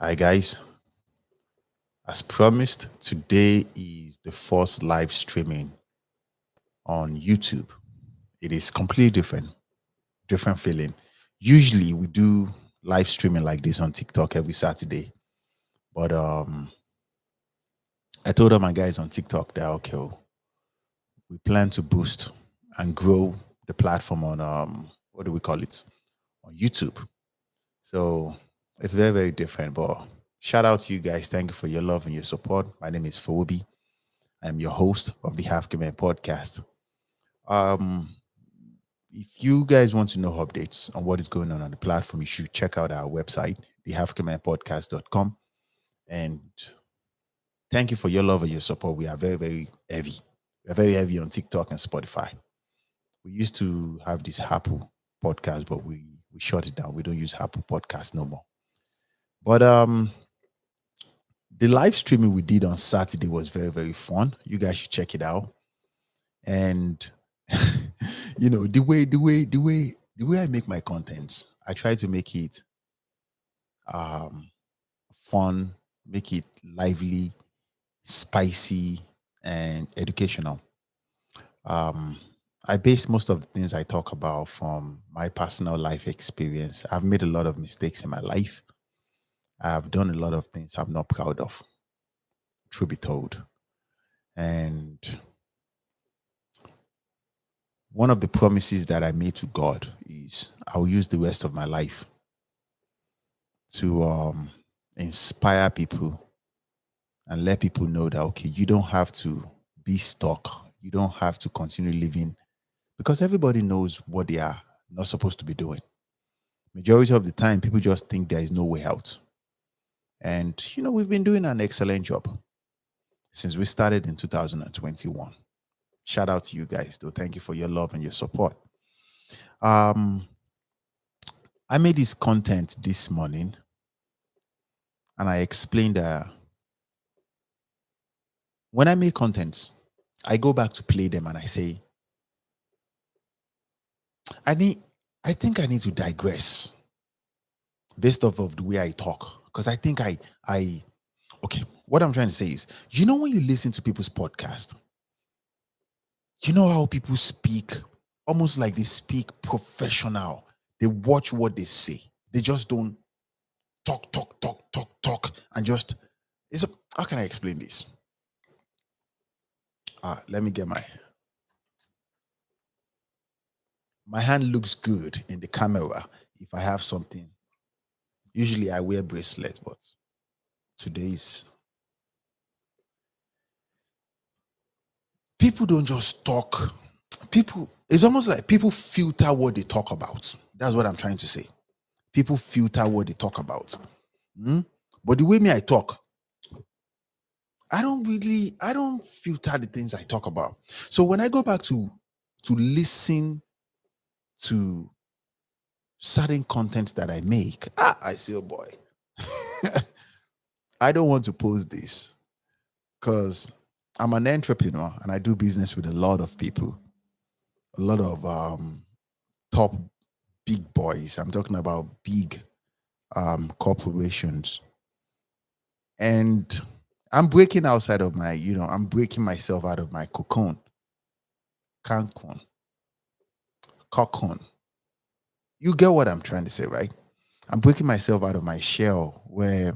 Hi, guys. As promised, today is the first live streaming on YouTube. It is completely different feeling. Usually, we do live streaming like this on TikTok every Saturday, but I told all my guys on TikTok that okay, we plan to boost and grow the platform on what do we call it, on YouTube. So it's very different. But shout out to you guys. Thank you for your love and your support. My name is Fobi. I'm your host of the Half Man podcast. Um, if you guys want to know updates on what is going on the platform, you should check out our website, thehalfmanpodcast.com. And thank you for your love and your support. We are very heavy. We're very heavy on TikTok and Spotify. We used to have this Apple podcast, but we shut it down. We don't use Apple podcast no more. But the live streaming we did on Saturday was very fun. You guys should check it out. And the way I make my contents, I try to make it um fun, make it lively, spicy, and educational. um I base most of the things I talk about from my personal life experience. I've made a lot of mistakes in my life. I've done a lot of things I'm not proud of, truth be told. And one of the promises that I made to God is I will use the rest of my life to inspire people and let people know that okay, you don't have to be stuck. You don't have to continue living because everybody knows what they are not supposed to be doing. Majority of the time, people just think there is no way out. And we've been doing an excellent job since we started in 2021. Shout out to you guys, though. Thank you for your love and your support. Um, I made this content this morning and I explained that when I make content, I go back to play them and I say, I need I think I need to digress based off of the way I talk. Because I think I okay, what I'm trying to say is, when you listen to people's podcast, you know how people speak, almost like they speak professional. They watch what they say. They just don't talk, and just how can I explain this? Let me get my hand looks good in the camera if I have something. Usually I wear bracelets, but today's people don't just talk. People, it's almost like people filter what they talk about. That's what I'm trying to say. People filter what they talk about. Hmm? But the way I talk, I don't filter the things I talk about. So when I go back to listen to certain content that I make, I say, oh boy, I don't want to post this because I'm an entrepreneur and I do business with a lot of people, a lot of top big boys. I'm talking about big corporations. And I'm breaking outside of I'm breaking myself out of my cocoon, cocoon. You get what I'm trying to say, right? I'm breaking myself out of my shell where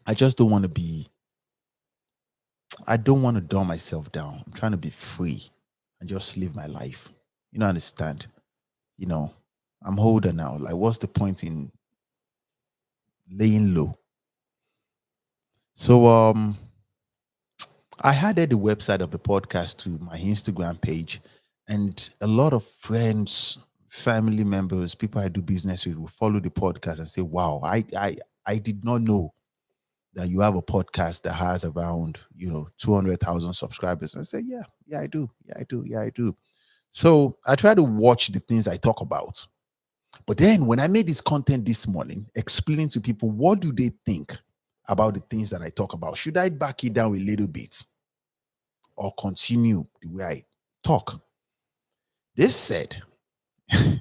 I just don't want to be, I don't want to dumb myself down. I'm trying to be free and just live my life. Understand? You know, I'm older now. Like, what's the point in laying low? So, I added the website of the podcast to my Instagram page, and a lot of friends, family members, people I do business with will follow the podcast and say, "Wow, I did not know that you have a podcast that has around 200,000 subscribers." And I say, "Yeah, I do. Yeah, I do." So I try to watch the things I talk about. But then when I made this content this morning, explaining to people what do they think about the things that I talk about, should I back it down a little bit or continue the way I talk? They said the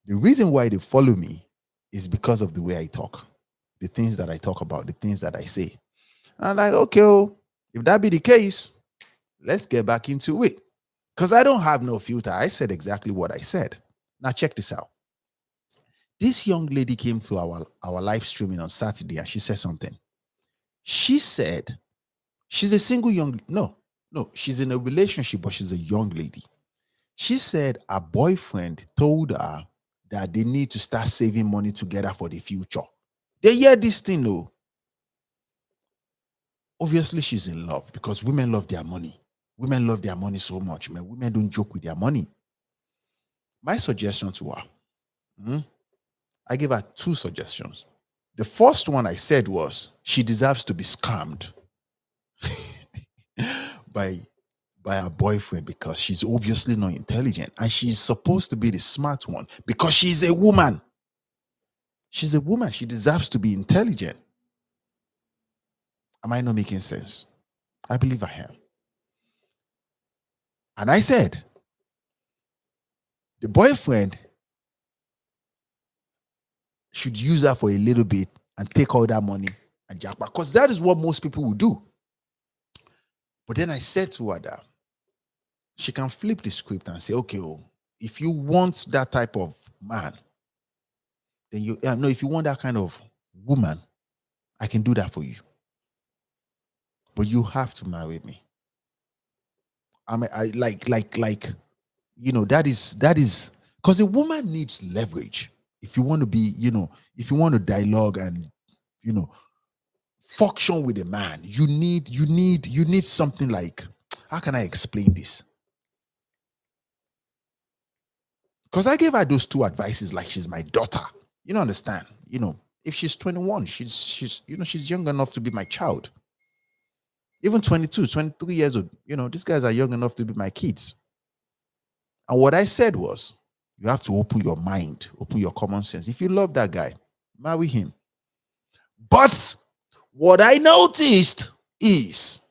reason why they follow me is because of the way I talk. the things that I talk about, the things that I say. And I'm like, okay, oh, if that be the case, let's get back into it. Because I don't have no filter. I said exactly what I said. Now check this out. This young lady came to our live streaming on Saturday and she said something. She said she's a single young no, she's in a relationship, but she's a young lady. She said her boyfriend told her that they need to start saving money together for the future. They hear this thing, though. Obviously, she's in love because women love their money. Women love their money so much, man. Women don't joke with their money. My suggestion to her, I gave her two suggestions. The first one I said was she deserves to be scammed by her boyfriend because she's obviously not intelligent and she's supposed to be the smart one because she's a woman. She's a woman. She deserves to be intelligent. Am I not making sense? I believe I am. And I said, the boyfriend should use her for a little bit and take all that money and jackpot because that is what most people will do. But then I said to her that she can flip the script and say, okay, oh, if you want that type of man, then no, if you want that kind of woman, I can do that for you. But you have to marry me. I like, that is because a woman needs leverage. If you want to be, if you want to dialogue and, function with a man, you need something like, how can I explain this? Because I gave her those two advices like she's my daughter. You don't understand. If she's 21, she's young enough to be my child. Even 22, 23 years old, these guys are young enough to be my kids. And what I said was, you have to open your mind, open your common sense. If you love that guy, marry him. But what I noticed is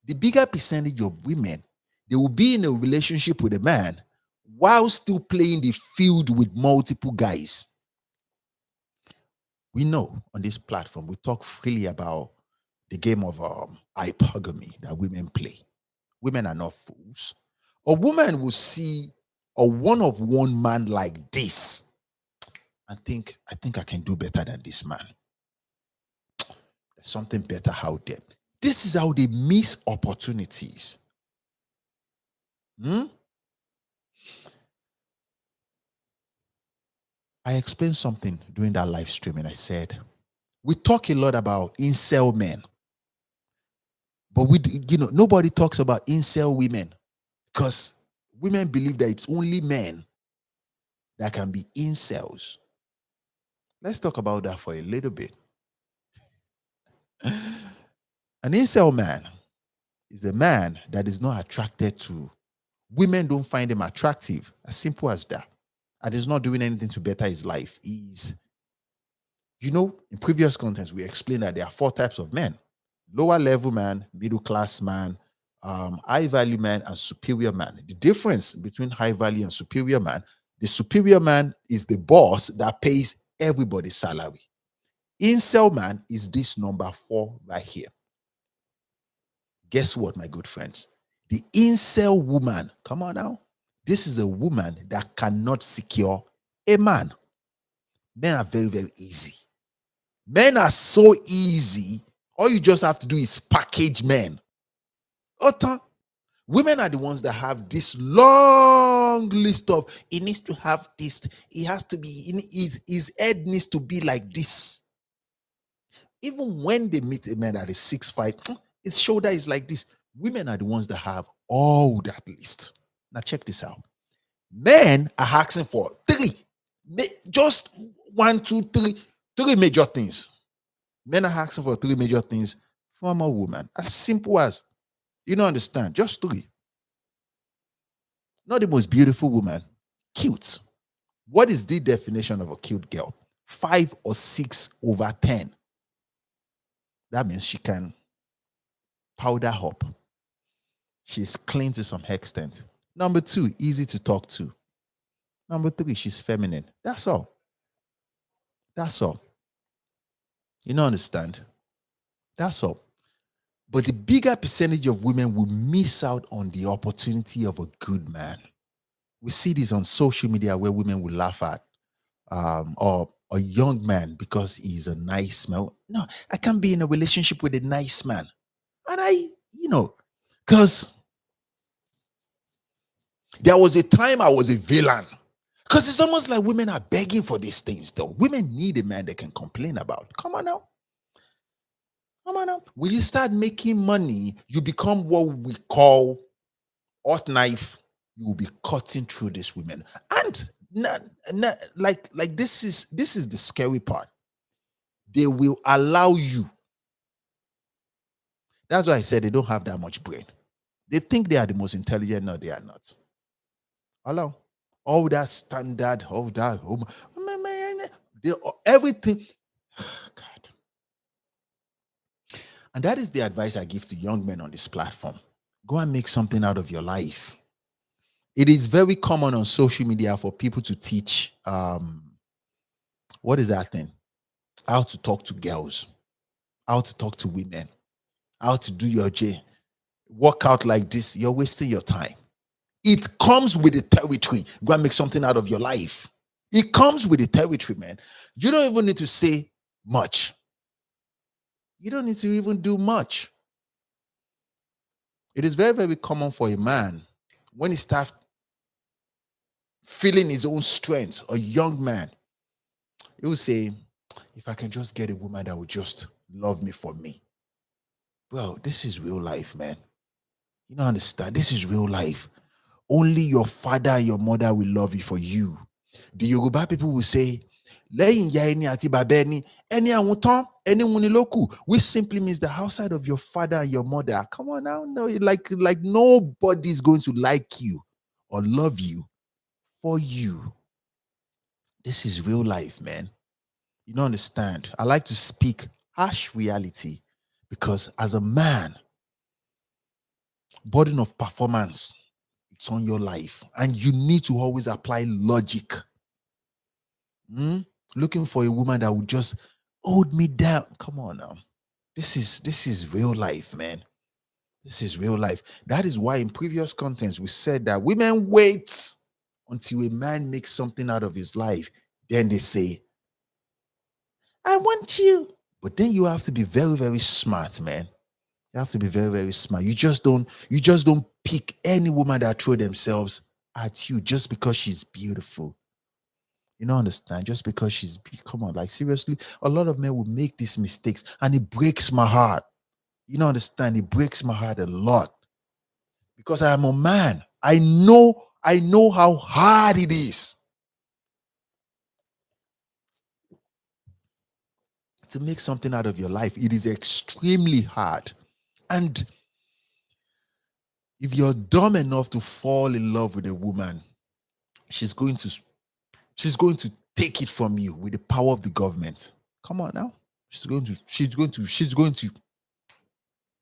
the bigger percentage of women, they will be in a relationship with a man while still playing the field with multiple guys. We know on this platform, we talk freely about the game of hypergamy that women play. Women are not fools. A woman will see a one-of-one man like this and think, I think I can do better than this man. There's something better out there. This is how they miss opportunities. I explained something during that live stream and I said, we talk a lot about incel men, but nobody talks about incel women because women believe that it's only men that can be incels. Let's talk about that for a little bit. An incel man is a man that is not attracted to women, don't find him attractive. As simple as that. And is not doing anything to better his life. In previous contents, we explained that there are 4 types of men: lower level man, middle class man, high value man, and superior man. The difference between high value and superior man, the superior man is the boss that pays everybody's salary. Incel man is this number 4 right here. Guess what, my good friends? The incel woman, come on now. This is a woman that cannot secure a man. Men are very, very easy. Men are so easy. All you just have to do is package men. Women are the ones that have this long list of, he needs to have this. He has to be, his head needs to be like this. Even when they meet a man that is 6'5", his shoulder is like this. Women are the ones that have all that list. Now check this out. Men are asking for 3. Just 1, 2, 3. 3 major things. Men are asking for 3 major things from a woman. As simple as, you don't understand, just 3. Not the most beautiful woman. Cute. What is the definition of a cute girl? 5 or 6 over 10. That means she can powder up. She's clean to some extent. Number 2, easy to talk to. Number 3, she's feminine. That's all. That's all. You know, understand? That's all. But the bigger percentage of women will miss out on the opportunity of a good man. We see this on social media where women will laugh at or a young man because he's a nice man. No, I can't be in a relationship with a nice man. And because there was a time I was a villain. Because it's almost like women are begging for these things, though. Women need a man they can complain about. Come on now. Come on now. When you start making money, you become what we call hot knife. You will be cutting through these women. And like this is the scary part. They will allow you. That's why I said they don't have that much brain. They think they are the most intelligent. No, they are not. Allow all that standard, all that they, everything. God. And that is the advice I give to young men on this platform. Go and make something out of your life. It is very common on social media for people to teach what is that thing? How to talk to girls, how to talk to women, how to do your J. Work out like this, you're wasting your time. It comes with the territory. Go and make something out of your life. It comes with the territory, man. You don't even need to say much. You don't need to even do much. It is very, very common for a man when he starts feeling his own strength, a young man, he will say, if I can just get a woman that will just love me for me. Well, this is real life, man. You don't understand. This is real life. Only your father and your mother will love you for you. The Yoruba people will say, lẹ́yìn ìyá ẹni àti bàbá ẹni àwọn tán, ẹni wọn ni ló kù, which simply means the outside of your father and your mother. Come on now, no, like nobody's going to like you or love you for you. This is real life, man. You don't understand. I like to speak harsh reality because as a man, burden of performance, it's on your life. And you need to always apply logic. Looking for a woman that would just hold me down. Come on now. This is real life, man. This is real life. That is why in previous contents we said that women wait until a man makes something out of his life. Then they say, I want you. But then you have to be very, very smart, man. You have to be very, very smart. You just don't pick any woman that throw themselves at you just because she's beautiful. You don't understand? Just because come on, like seriously, a lot of men will make these mistakes and it breaks my heart. You don't understand? It breaks my heart a lot because I am a man. I know how hard it is to make something out of your life. It is extremely hard. And if you're dumb enough to fall in love with a woman, she's going to take it from you with the power of the government. Come on now. She's going to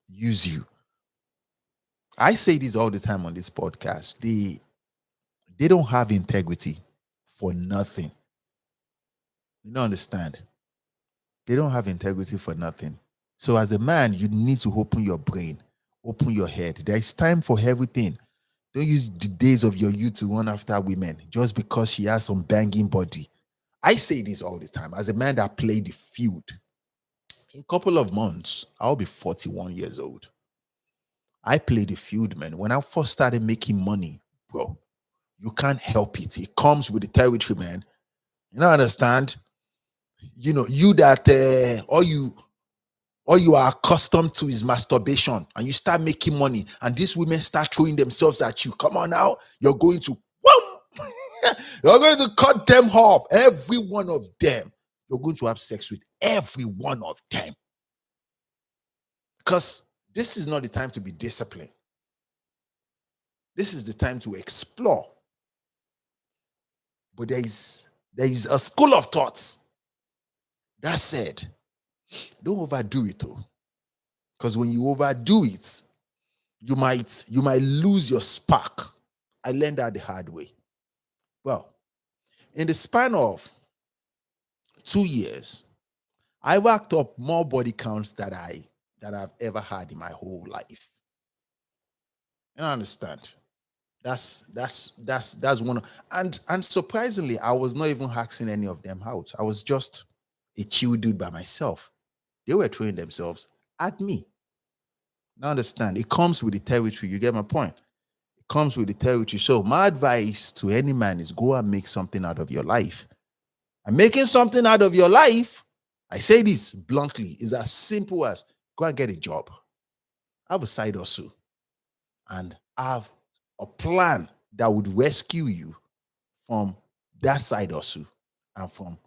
use you. I say this all the time on this podcast. They don't have integrity for nothing. You don't understand? They don't have integrity for nothing. So as a man, you need to open your brain, open your head. There is time for everything. Don't use the days of your youth to run after women just because she has some banging body. I say this all the time. As a man that played the field, in a couple of months, I'll be 41 years old. I played the field, man. When I first started making money, bro, you can't help it. It comes with the territory, man. You don't understand? You that all you are accustomed to is masturbation, and you start making money, and these women start throwing themselves at you. Come on now, you're going to you're going to cut them off. Every one of them. You're going to have sex with every one of them. Because this is not the time to be disciplined. This is the time to explore. But there is a school of thoughts that said, don't overdo it, though. Because when you overdo it, you might lose your spark. I learned that the hard way. Well, in the span of 2 years, I racked up more body counts that I've ever had in my whole life. And I understand. That's one and surprisingly, I was not even asking any of them out. I was just a chill dude by myself. They were throwing themselves at me. Now understand, it comes with the territory. You get my point? It comes with the territory. So my advice to any man is go and make something out of your life. And making something out of your life, I say this bluntly, is as simple as go and get a job, have a side hustle, and have a plan that would rescue you from that side hustle and from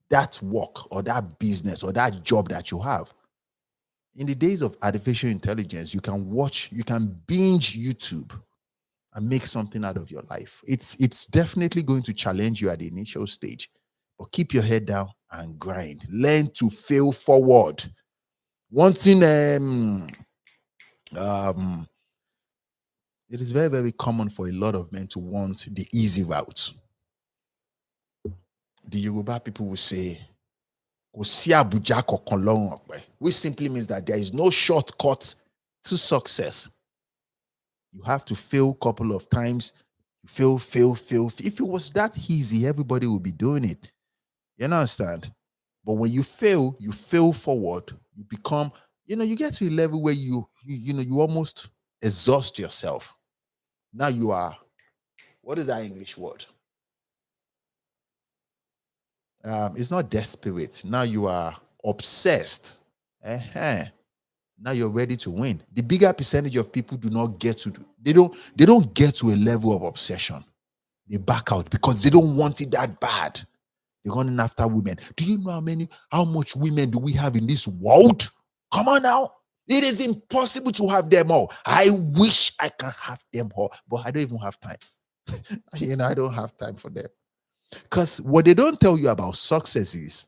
that work or that business or that job that you have. In the days of artificial intelligence, you can binge YouTube and make something out of your life. It's definitely going to challenge you at the initial stage, but keep your head down and grind. Learn to fail forward. One thing, um, it is very, very common for a lot of men to want the easy route. The Yoruba people will say, "Kò sí Àbújá kankan lọ́rùn ọ̀pẹ," which simply means that there is no shortcut to success. You have to fail a couple of times. You fail. If it was that easy, everybody would be doing it. You understand? But when you fail forward, you become, you get to a level where you almost exhaust yourself. Now you are, what is that English word? It's not desperate. Now you are obsessed. Uh-huh. Now you're ready to win. The bigger percentage of people do not get to they don't get to a level of obsession. They back out because they don't want it that bad. They're running after women. Do you know how much women do we have in this world? Come on now. It is impossible to have them all. I wish I can have them all, but I don't even have time. I don't have time for them. Because what they don't tell you about success is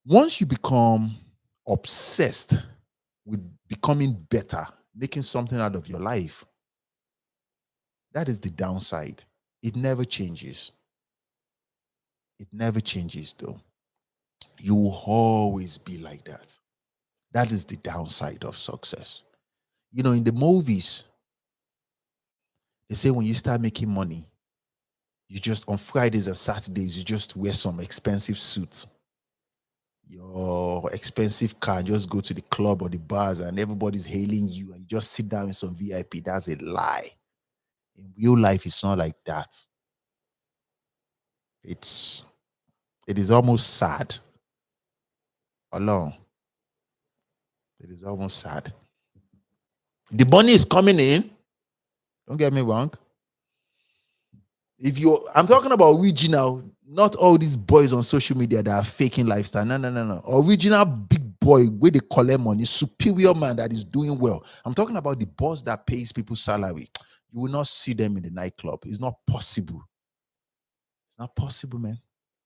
once you become obsessed with becoming better, making something out of your life, that is the downside. It never changes. It never changes, though. You will always be like that. That is the downside of success. In the movies, they say when you start making money, you just on Fridays and Saturdays, you just wear some expensive suits, your expensive car, and just go to the club or the bars, and everybody's hailing you, and you just sit down in some VIP. That's a lie. In real life, it's not like that. It's it is almost sad. Alone. It is almost sad. The money is coming in. Don't get me wrong. I'm talking about original, not all these boys on social media that are faking lifestyle. No. Original big boy where they collect money, superior man that is doing well. I'm talking about the boss that pays people salary. You will not see them in the nightclub. It's not possible. It's not possible, man.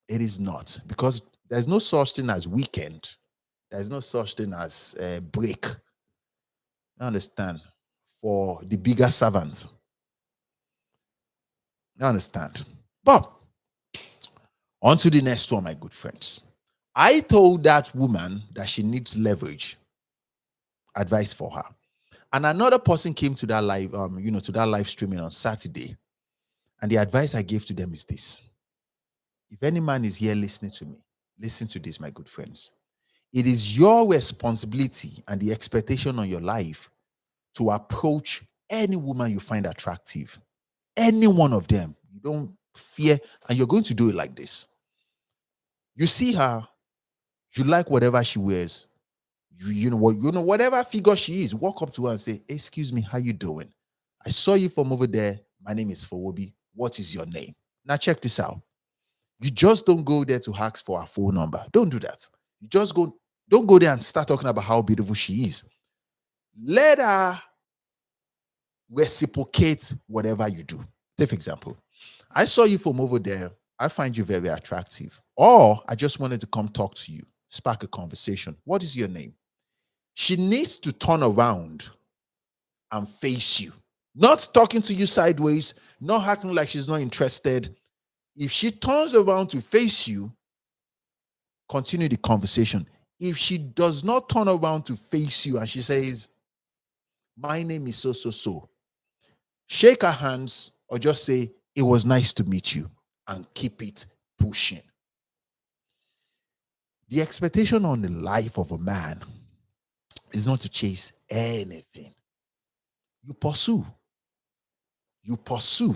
It is not, because there's no such thing as weekend. There's no such thing as break. You understand? For the bigger servants. You understand? But on to the next one, my good friends. I told that woman that she needs leverage. Advice for her. And another person came to that live, to that live streaming on Saturday. And the advice I gave to them is this. If any man is here listening to me, listen to this, my good friends. It is your responsibility and the expectation on your life to approach any woman you find attractive. Any one of them. You don't fear, and you're going to do it like this. You see her, you like whatever she wears. Whatever figure she is, walk up to her and say, "Excuse me, how you doing? I saw you from over there. My name is Fowobi. What is your name?" Now check this out. You just don't go there to ask for her phone number. Don't do that. Don't go there and start talking about how beautiful she is. Let her reciprocate whatever you do. Take for example, I saw you from over there. I find you very attractive. Or I just wanted to come talk to you, spark a conversation. What is your name? She needs to turn around and face you. Not talking to you sideways, not acting like she's not interested. If she turns around to face you, continue the conversation. If she does not turn around to face you and she says, "My name is so, so, so," shake her hands or just say, "It was nice to meet you," and keep it pushing. The expectation on the life of a man is not to chase anything. You pursue. You pursue.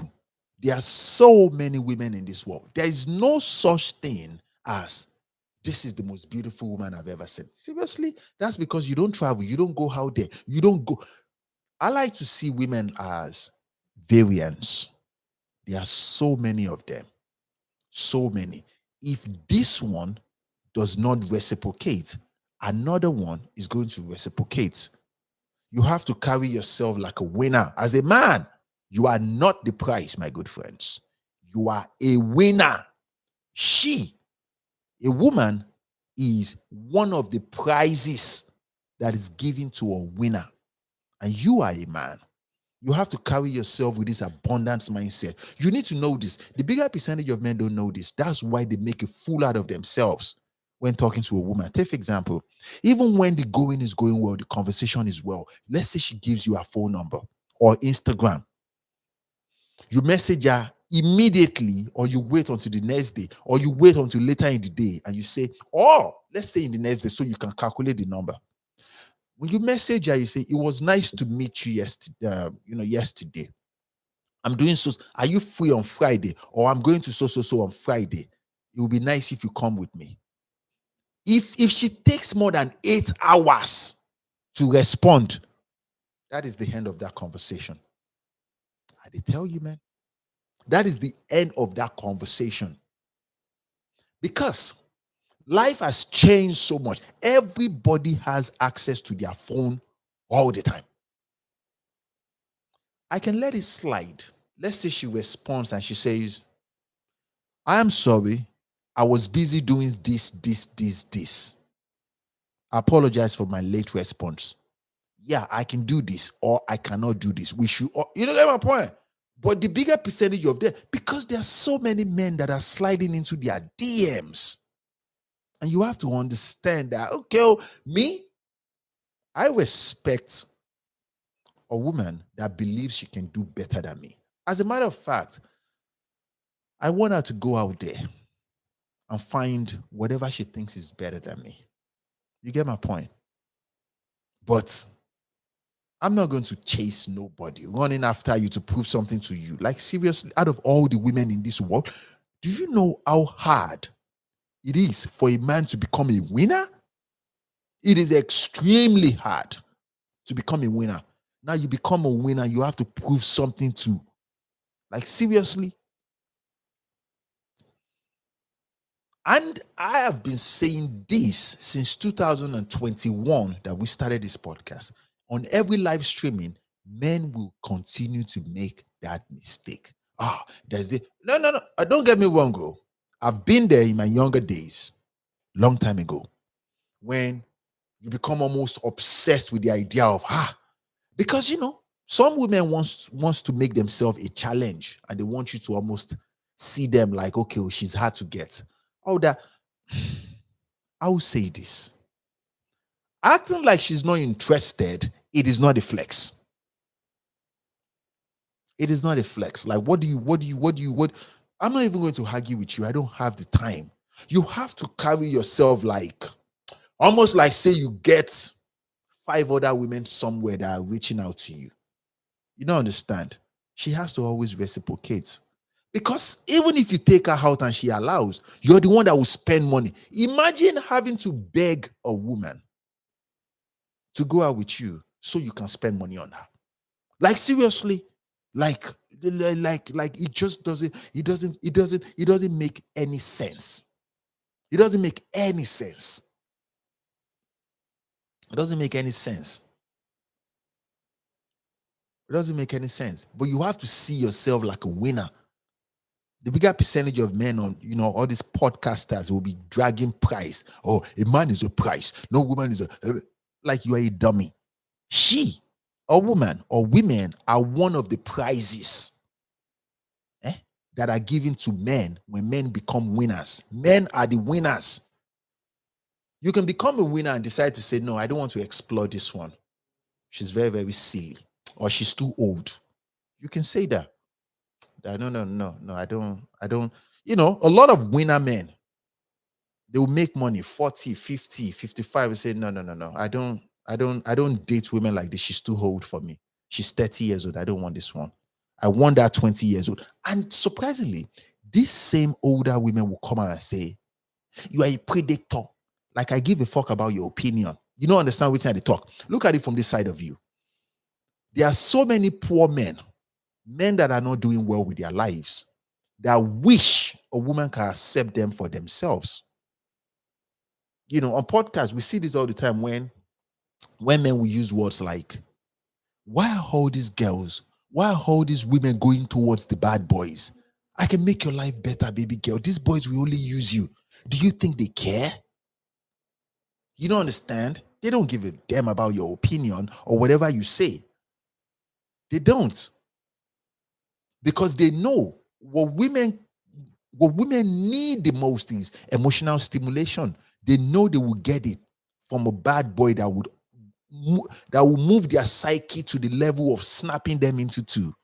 There are so many women in this world. There is no such thing as this is the most beautiful woman I've ever seen. Seriously, that's because you don't travel, you don't go out there, you don't go. I like to see women as variants. There are so many of them. So many. If this one does not reciprocate, another one is going to reciprocate. You have to carry yourself like a winner. As a man, you are not the prize, my good friends. You are a winner. She, a woman, is one of the prizes that is given to a winner. And you are a man. You have to carry yourself with this abundance mindset. You need to know this. The bigger percentage of men don't know this. That's why they make a fool out of themselves when talking to a woman. Take for example, even when the going is going well, the conversation is well. Let's say she gives you her phone number or Instagram. You message her immediately, or you wait until the next day, or you wait until later in the day, and you say, "Oh, let's say in the next day," so you can calculate the number. When you message her, you say, "It was nice to meet you yesterday. Yesterday. I'm doing so. Are you free on Friday? Or I'm going to so so so on Friday. It would be nice if you come with me." If she takes more than 8 hours to respond, that is the end of that conversation. I did tell you, man. That is the end of that conversation. Because life has changed so much. Everybody has access to their phone all the time. I can let it slide. Let's say she responds and she says, "I am sorry. I was busy doing this. I apologize for my late response. Yeah, I can do this or I cannot do this. We should," you know, get my point. But the bigger percentage of them, because there are so many men that are sliding into their DMs. And you have to understand that, okay, me, I respect a woman that believes she can do better than me. As a matter of fact, I want her to go out there and find whatever she thinks is better than me. You get my point? But I'm not going to chase nobody, running after you to prove something to you. Like, seriously, out of all the women in this world, do you know how hard it is for a man to become a winner? It is extremely hard to become a winner. Now you become a winner, you have to prove something to. Like, seriously. And I have been saying this since 2021 that we started this podcast. On every live streaming, men will continue to make that mistake. There's the no. Don't get me wrong, bro. I've been there in my younger days, long time ago, when you become almost obsessed with the idea of because some women wants to make themselves a challenge, and they want you to almost see them like, okay, well, she's hard to get. All that. I will say this. Acting like she's not interested, it is not a flex. It is not a flex. Like, what? I'm not even going to argue with you. I don't have the time. You have to carry yourself like, almost like, say you get 5 other women somewhere that are reaching out to you. You don't understand. She has to always reciprocate. Because even if you take her out and she allows, you're the one that will spend money. Imagine having to beg a woman to go out with you so you can spend money on her. Like, seriously, like it just doesn't make any sense. It doesn't make any sense. It doesn't make any sense. It doesn't make any sense. But you have to see yourself like a winner. The bigger percentage of men on, all these podcasters will be dragging price. Oh, a man is a price. No woman is like, you are a dummy. She, a woman or women are one of the prizes that are given to men when men become winners. Men are the winners. You can become a winner and decide to say, no, I don't want to explore this one. She's very, very silly, or she's too old. You can say that. No, no, no, no, I don't. A lot of winner men, they will make money 40, 50, 55 and say, no, no, no, no. I don't date women like this. She's too old for me. She's 30 years old. I don't want this one. I want that 20 years old. And surprisingly, these same older women will come out and say, you are a predator. Like, I give a fuck about your opinion. You don't understand which side they talk. Look at it from this side of you. There are so many poor men that are not doing well with their lives, that wish a woman can accept them for themselves. On podcasts, we see this all the time when men will use words like, why are all these girls, why are all these women going towards the bad boys? I can make your life better, baby girl. These boys will only use you. Do you think they care? You don't understand? They don't give a damn about your opinion or whatever you say. They don't. Because they know what women need the most is emotional stimulation. They know they will get it from a bad boy that will move their psyche to the level of snapping them into two.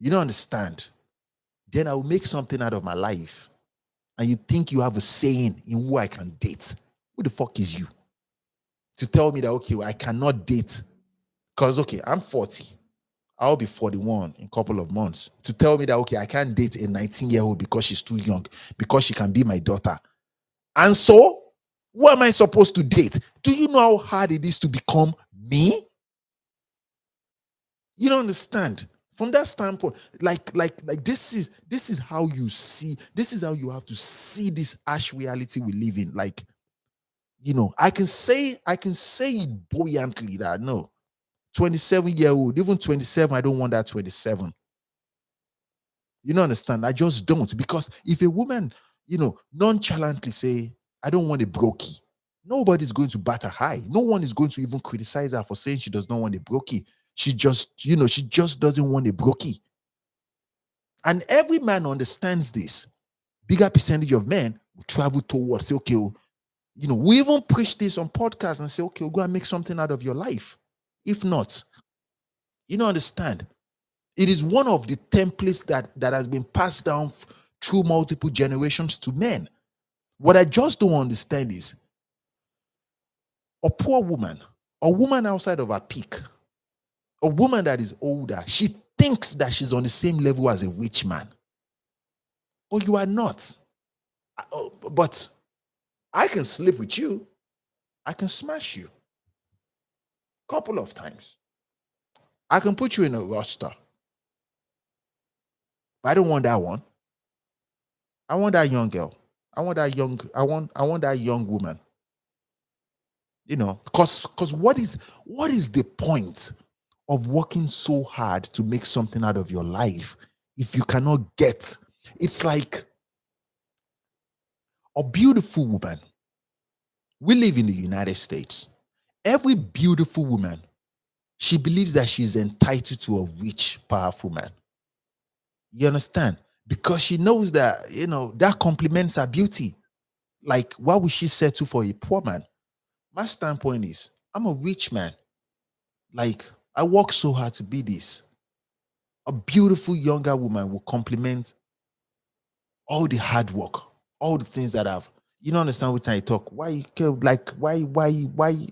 You don't understand? Then I will make something out of my life. And you think you have a saying in who I can date. Who the fuck is you? To tell me that, okay, I cannot date. Because, okay, I'm 40. I'll be 41 in a couple of months. To tell me that, okay, I can't date a 19-year-old because she's too young, because she can be my daughter. And so, who am I supposed to date? Do you know how hard it is to become me? You don't understand. From that standpoint, like this is how you see, this is how you have to see this ash reality we live in. Like, I can say it buoyantly that no, 27-year-old, even 27, I don't want that 27. You don't understand? I just don't. Because if a woman, nonchalantly say, I don't want a brokey, nobody's going to bat her high. No one is going to even criticize her for saying she does not want a brokey. She just doesn't want a brokey. And every man understands this. Bigger percentage of men will travel towards, say, okay, we even preach this on podcasts and say, okay, we'll go and make something out of your life. If not, you don't understand. It is one of the templates that has been passed down through multiple generations to men. What I just don't understand is a poor woman, a woman outside of her peak, a woman that is older, she thinks that she's on the same level as a rich man. But you are not. But I can sleep with you. I can smash you. Couple of times. I can put you in a roster. But I don't want that one. I want that young girl. I want that young woman. Because what is the point of working so hard to make something out of your life if you cannot get? It's like a beautiful woman. We live in the United States. Every beautiful woman, she believes that she's entitled to a rich, powerful man. You understand? Because she knows that, that complements her beauty. Like, why would she settle for a poor man? My standpoint is, I'm a rich man. Like, I work so hard to be this. A beautiful younger woman will complement all the hard work, all the things that I've. You don't understand what I talk. Why? Like, why?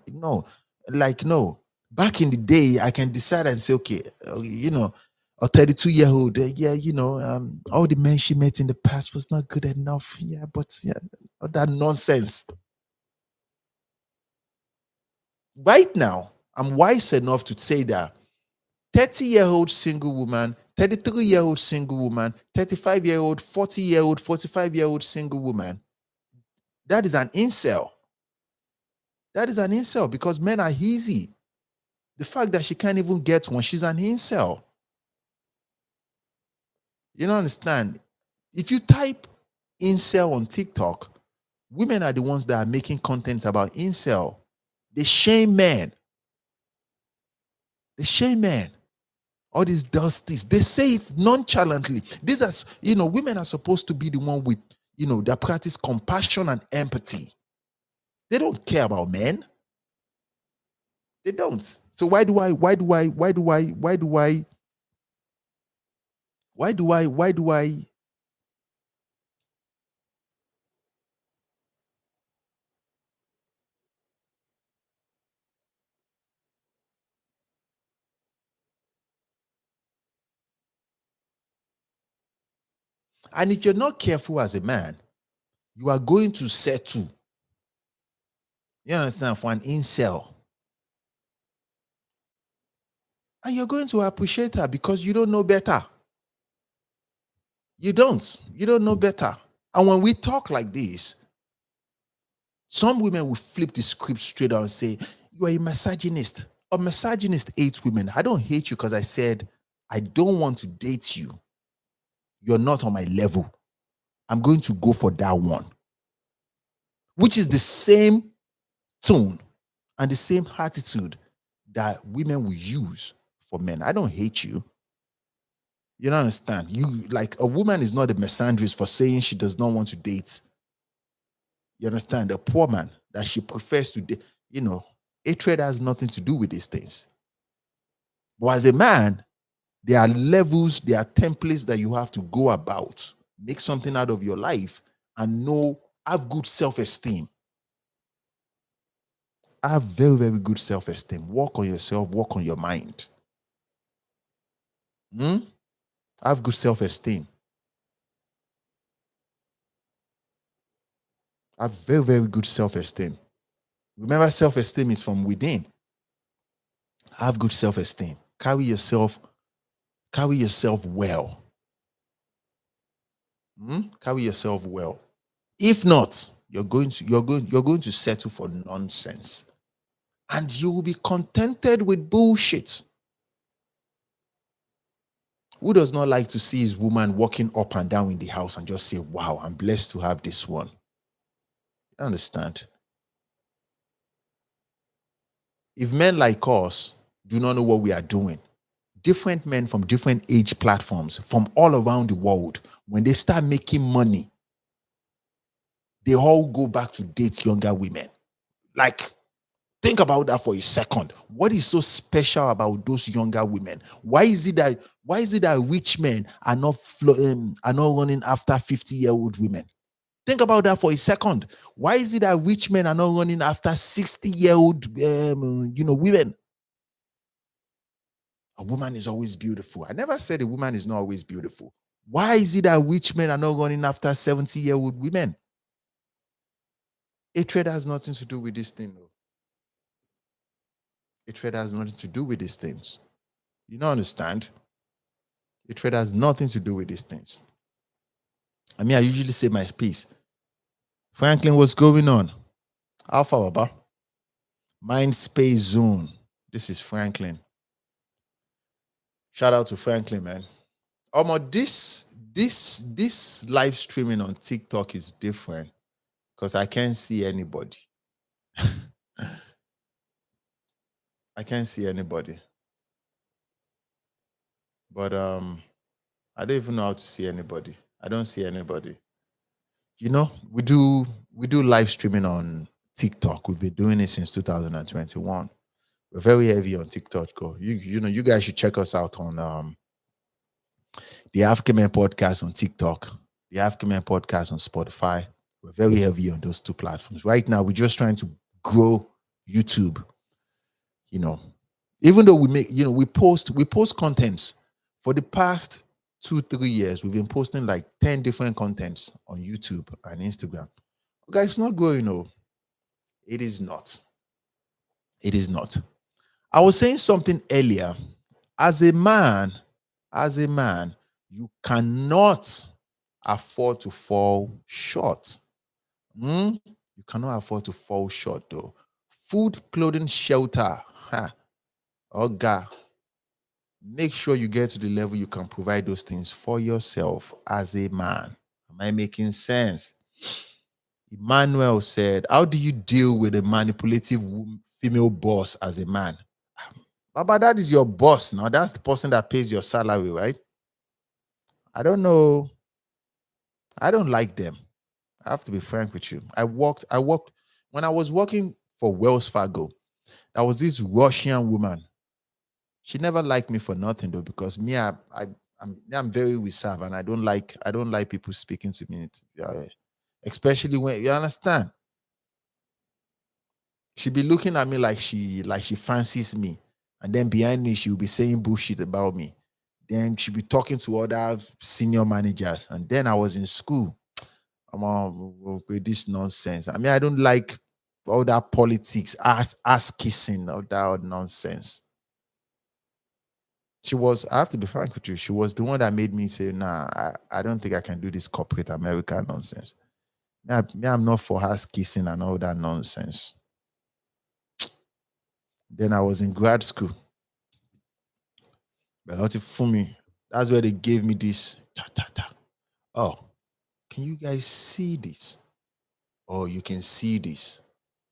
No, like, no. Back in the day, I can decide and say, okay, a 32-year-old, all the men she met in the past was not good enough. Yeah, but yeah, all that nonsense. Right now, I'm wise enough to say that 30-year-old single woman, 33-year-old single woman, 35-year-old, 40-year-old, 45-year-old single woman, that is an incel. That is an incel because men are easy. The fact that she can't even get one, she's an incel. You don't understand? If you type incel on TikTok, women are the ones that are making content about incel. They shame men. They shame men. All these dusties. They say it nonchalantly. These are, women are supposed to be the one with, They practice compassion and empathy. They don't care about men. They don't. So why do I and if you're not careful as a man, you are going to settle. You understand? For an incel. And you're going to appreciate her because you don't know better. You don't. You don't know better. And when we talk like this, some women will flip the script straight out and say, "You are a misogynist." A misogynist hates women. I don't hate you because I said, I don't want to date you. You're not on my level. I'm going to go for that one, which is the same tone and the same attitude that women will use for men. I don't hate you. You don't understand. You like a woman is not a misandrist for saying she does not want to date. You understand? A poor man that she prefers to date. Hatred has nothing to do with these things. But as a man, there are levels, there are templates that you have to go about, make something out of your life, and have good self-esteem. Have very, very good self-esteem. Work on yourself, work on your mind. Have good self-esteem. Have very, very good self-esteem. Remember, self-esteem is from within. Have good self-esteem. Carry yourself well. Carry yourself well. If not, you're going to settle for nonsense. And you will be contented with bullshit. Who does not like to see his woman walking up and down in the house and just say, "Wow, I'm blessed to have this one"? You understand? If men like us do not know what we are doing, different men from different age platforms from all around the world, when they start making money, they all go back to date younger women. Like, think about that for a second. What is so special about those younger women? Why is it that rich men are not running after 50-year-old women? Think about that for a second. Why is it that rich men are not running after 60-year-old women? A woman is always beautiful. I never said a woman is not always beautiful. Why is it that rich men are not running after 70-year-old women? Hatred has nothing to do with this thing, though. Hatred has nothing to do with these things. You don't understand? Hatred has nothing to do with these things. I usually say my piece. Franklin, what's going on? Alpha Baba. Mind Space Zone. This is Franklin. Shout out to Franklin, man. This live streaming on TikTok is different because I can't see anybody. I can't see anybody. But I don't even know how to see anybody. I don't see anybody. We do live streaming on TikTok. We've been doing it since 2021. We're very heavy on TikTok. You guys should check us out on the African Man Podcast on TikTok, the African Man Podcast on Spotify. We're very heavy on those two platforms. Right now, we're just trying to grow YouTube. Even though we post contents for the past 2-3 years, we've been posting like 10 different contents on YouTube and Instagram. Guys, it's not going. It is not. It is not. I was saying something earlier. As a man, you cannot afford to fall short. You cannot afford to fall short, though. Food, clothing, shelter. God. Make sure you get to the level you can provide those things for yourself as a man. Am I making sense? Emmanuel said, "How do you deal with a manipulative female boss as a man?" Baba, that is your boss now. That's the person that pays your salary, right? I don't know. I don't like them. I have to be frank with you. I worked when I was working for Wells Fargo. There was this Russian woman. She never liked me for nothing though, because I'm very reserved, and I don't like people speaking to me, especially when you understand. She be looking at me like she fancies me, and then behind me she will be saying bullshit about me. Then she be talking to other senior managers, and then I was in school. I'm on with this nonsense. I mean, I don't like all that politics, ass kissing, all that nonsense. I have to be frank with you, she was the one that made me say, nah, I don't think I can do this corporate America nonsense. I'm not for ass kissing and all that nonsense. Then I was in grad school. But not for me. That's where they gave me this. Ta, ta, ta. Oh, can you guys see this? Oh, you can see this.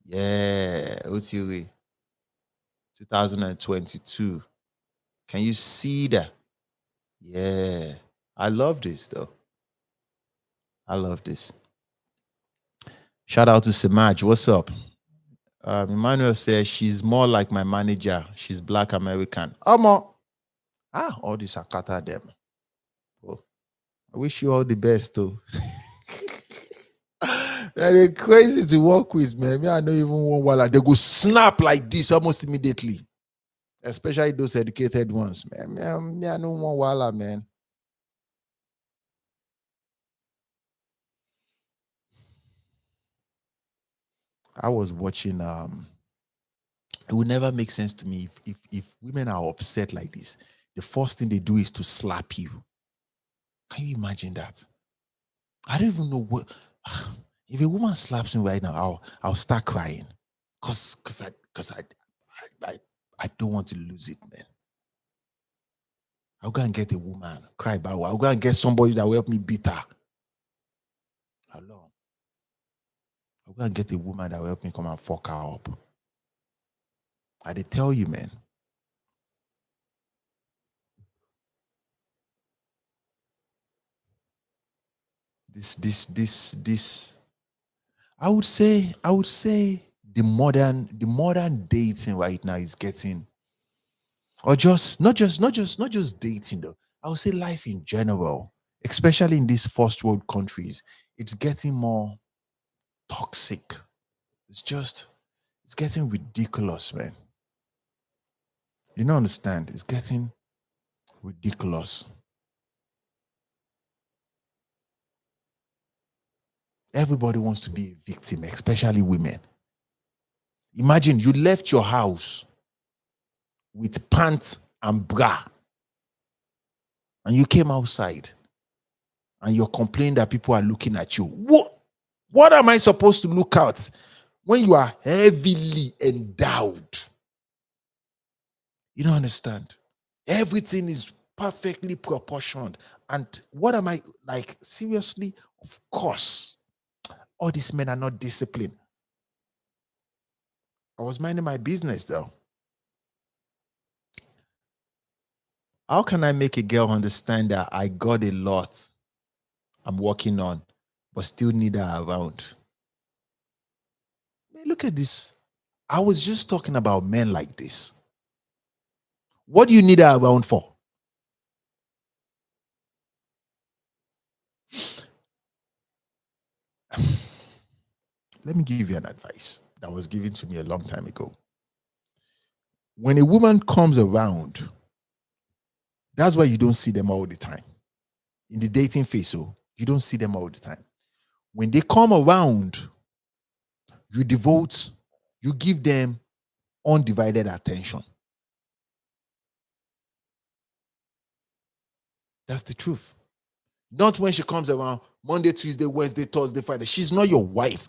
Yeah, OTW 2022. Can you see that? Yeah. I love this though. I love this. Shout out to Samaj. What's up? Emmanuel says she's more like my manager. She's Black American. Omo. All this Akata them. Oh, I wish you all the best too. They're crazy to work with, man. Me, I know even one while they go snap like this almost immediately. Especially those educated ones, man. I know one while, man. I was watching. It would never make sense to me if women are upset like this. The first thing they do is to slap you. Can you imagine that? I don't even know what. If a woman slaps me right now, I'll start crying, cause I don't want to lose it, man. I'll go and get a woman, cry about her. I'll go and get somebody that will help me beat her. Hello. I'll go and get a woman that will help me come and fuck her up. I did tell you, man. This. I would say the modern dating right now is getting, or just not just dating though. I would say life in general, especially in these first world countries, it's getting more toxic. It's getting ridiculous, man. You don't understand. It's getting ridiculous. Everybody wants to be a victim, especially women. Imagine you left your house with pants and bra, and you came outside and you're complaining that people are looking at you. What am I supposed to look at when you are heavily endowed? You don't understand. Everything is perfectly proportioned. And what am I like? Seriously? Of course. All these men are not disciplined. I was minding my business though. How can I make a girl understand that I got a lot I'm working on, but still need her around? Man, look at this. I was just talking about men like this. What do you need her around for? Let me give you an advice that was given to me a long time ago. When a woman comes around, that's why you don't see them all the time. In the dating phase, so you don't see them all the time. When they come around, you devote, you give them undivided attention. That's the truth. Not when she comes around Monday, Tuesday, Wednesday, Thursday, Friday. She's not your wife.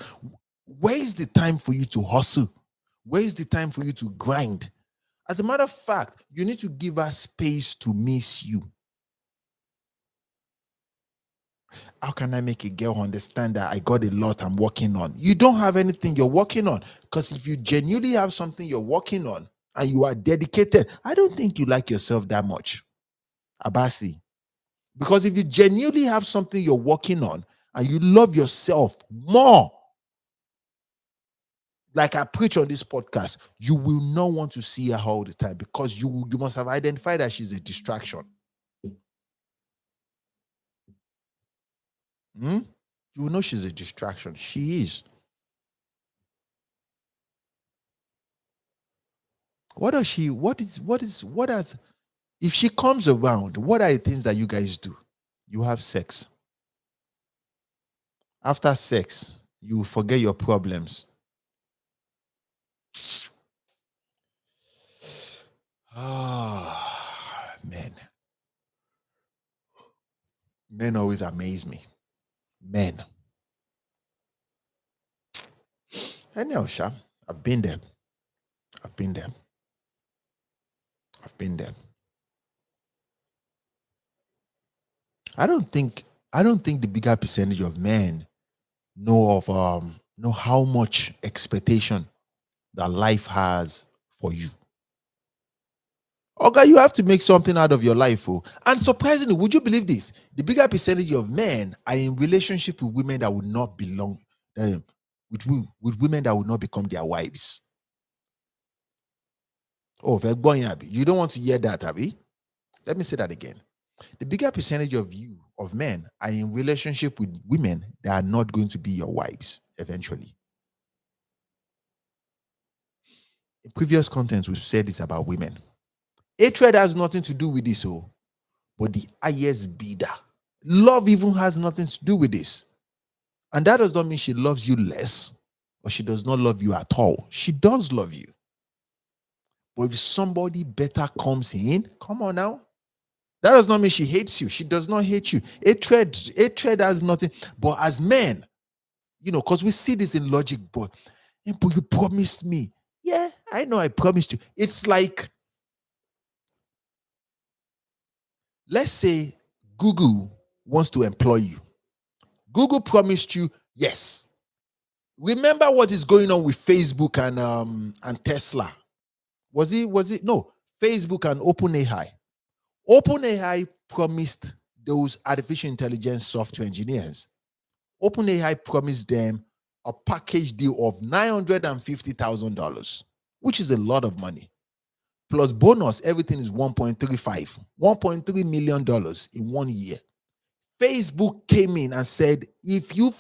Where is the time for you to hustle? Where is the time for you to grind? As a matter of fact, you need to give her space to miss you. How can I make a girl understand that I got a lot I'm working on? You don't have anything you're working on. Because if you genuinely have something you're working on and you are dedicated, I don't think you like yourself that much, Abasi. Because if you genuinely have something you're working on and you love yourself more, like I preach on this podcast, you will not want to see her all the time, because you must have identified that she's a distraction. Hmm? You will know she's a distraction. She is. What does she? What has? If she comes around, what are the things that you guys do? You have sex. After sex, you forget your problems. Ah, men. Men always amaze me. Men. Anyhow, Sha, I've been there. I've been there. I've been there. I don't think I don't think the bigger percentage of men know how much expectation that life has for you. Okay, you have to make something out of your life. Oh. And surprisingly, would you believe this? The bigger percentage of men are in relationship with women that would not belong, with women that would not become their wives. Oh, very boy, Abby. You don't want to hear that, Abby? Let me say that again. The bigger percentage of men, are in relationship with women that are not going to be your wives eventually. In previous contents, we've said this about women. Hatred has nothing to do with this, oh, but the highest bidder. Love even has nothing to do with this. And that does not mean she loves you less or she does not love you at all. She does love you. But if somebody better comes in, come on now. That does not mean she hates you. She does not hate you. Hatred has nothing. But as men, because we see this in logic, but you promised me. Yeah, I know I promised you. It's like, let's say Google wants to employ you. Google promised you, yes. Remember what is going on with Facebook and Tesla? Was it no, Facebook and OpenAI. OpenAI promised those artificial intelligence software engineers. OpenAI promised them a package deal of $950,000, which is a lot of money. Plus bonus, everything is 1.35, $1.3 million in 1 year. Facebook came in and said, if you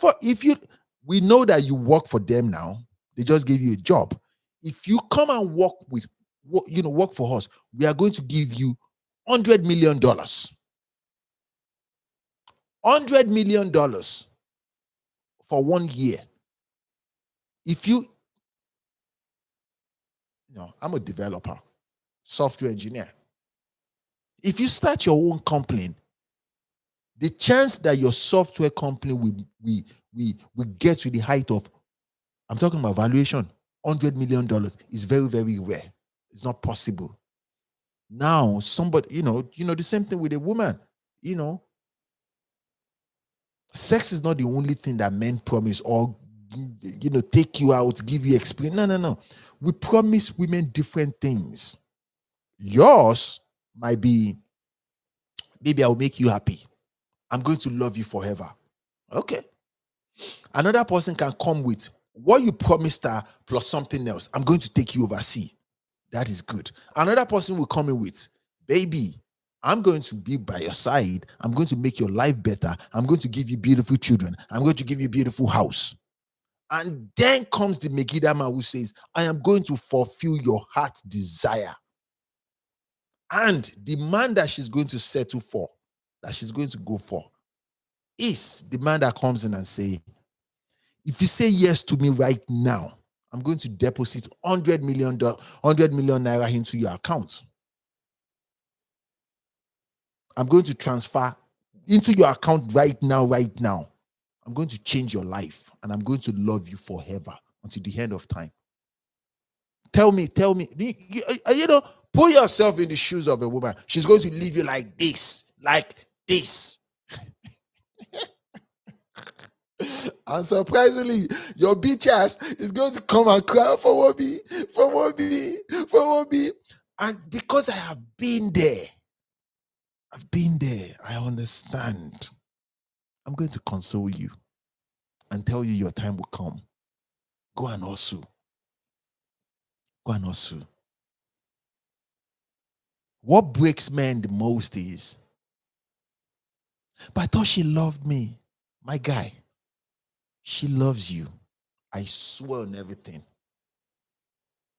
we know that you work for them now, they just gave you a job. If you come and work for us, we are going to give you $100 million. $100 million for 1 year. If I'm a developer, software engineer. If you start your own company, the chance that your software company will get to the height of, I'm talking about valuation, $100 million is very, very rare. It's not possible. Now, somebody, the same thing with a woman, sex is not the only thing that men promise or, take you out, give you experience. No, no, no. We promise women different things. Yours might be, baby, I will make you happy. I'm going to love you forever. Okay. Another person can come with what you promised her plus something else. I'm going to take you overseas. That is good. Another person will come in with, baby, I'm going to be by your side. I'm going to make your life better. I'm going to give you beautiful children. I'm going to give you a beautiful house. And then comes the Megiddo man who says, I am going to fulfill your heart's desire. And the man that she's going to settle for, that she's going to go for, is the man that comes in and say, if you say yes to me right now, I'm going to deposit $100 million naira into your account. I'm going to transfer into your account right now. I'm going to change your life and I'm going to love you forever until the end of time. Tell me, put yourself in the shoes of a woman. She's going to leave you like this. And surprisingly, your bitch ass is going to come and cry for me. And because I have been there, I understand. I'm going to console you. and tell you your time will come. Go and hustle. Go and hustle. What breaks men the most is, but I thought she loved me. My guy, she loves you. I swear on everything.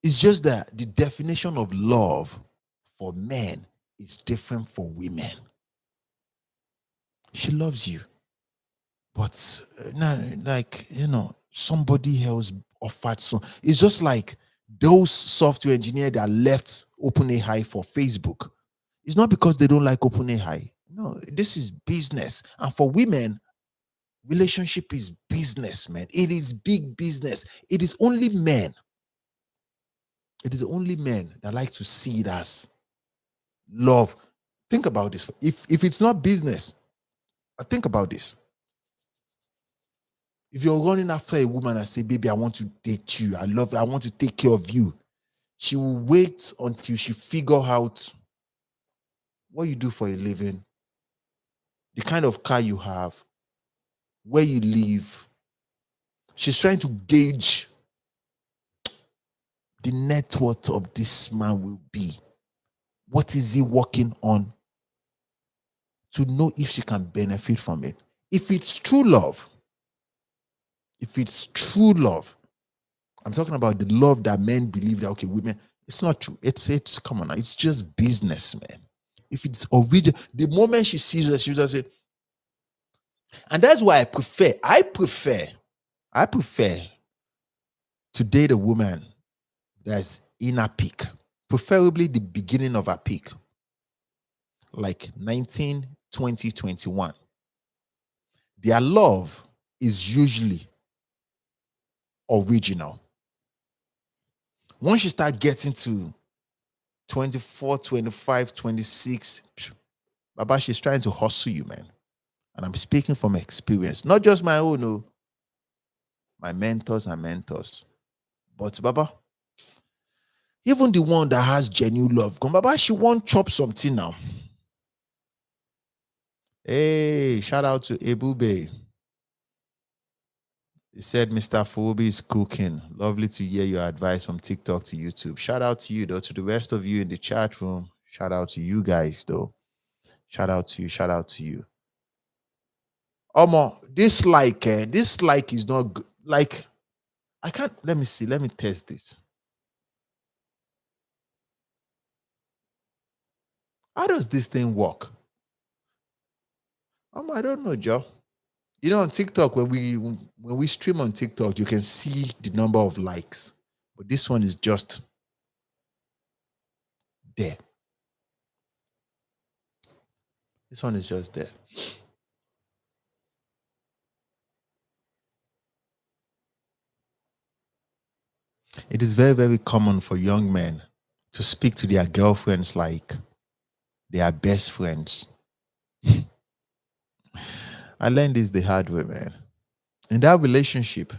It's just that the definition of love for men is different for women. She loves you. But now, like, somebody else offered some. It's just like those software engineers that left OpenAI for Facebook. It's not because they don't like OpenAI. No, this is business. And for women, relationship is business, man. It is big business. It is only men. It is only men that like to see it as love. Think about this. If it's not business, think about this. If you're running after a woman and say, baby, I want to date you, I love you, I want to take care of you, she will wait until she figure out what you do for a living, the kind of car you have, where you live. She's trying to gauge the net worth of this man will be. What is he working on, to know if she can benefit from it. If it's true love, I'm talking about the love that men believe that, okay, women, it's not true. It's come on, it's just business, man. If it's original, the moment she sees her, she just say, and that's why I prefer to date a woman that's in a peak, preferably the beginning of a peak, like 19, 20, 21. Their love is usually original. Once you start getting to 24, 25, 26, Baba, she's trying to hustle you, man. And I'm speaking from experience, not just my own, no, my mentors and mentors. But Baba, even the one that has genuine love, come, Baba, she won't chop something now. Hey, shout out to Ebube. He said, Mr. Phoebe is cooking. Lovely to hear your advice from TikTok to YouTube. Shout out to you, though. To the rest of you in the chat room, shout out to you guys, though. Shout out to you. Shout out to you. Omo, this like is not good. Like, I can't. Let me see. Let me test this. How does this thing work? I don't know, Joe. On TikTok, when we stream on TikTok, you can see the number of likes, but this one is just there. This one is just there. It is very, very common for young men to speak to their girlfriends like they are best friends. I learned this the hard way, man. In that relationship,